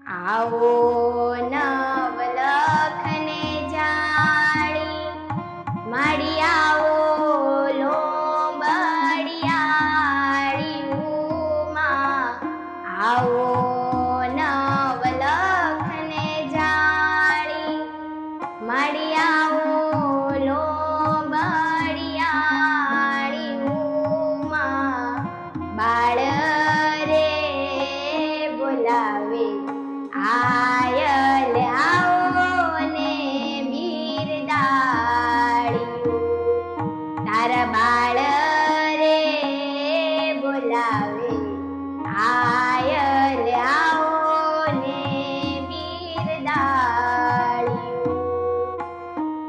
આવો નવલખને જાળી, માડી આવો લોંબડિયાળી ઉમા. આવો નવલખને જાળી, માડી આવો લોંબડિયાળી ઉમા. બાળ રે બોલાવે આયલ આવો ને બિરદાળિયું. તારા બાળ રે બોલાવે આયલ આવો ને બિરદાળિયું.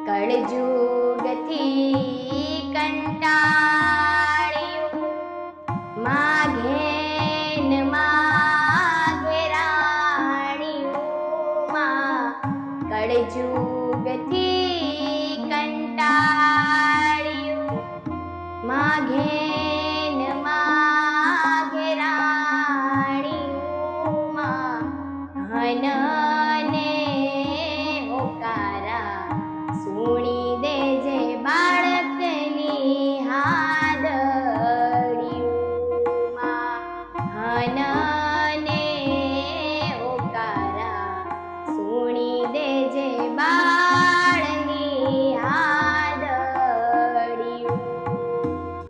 કળજુગથી કંટાળ્યું, માઘે ને માઘે રાણીયું. કળજુગથી કંટાળ્યું, માઘે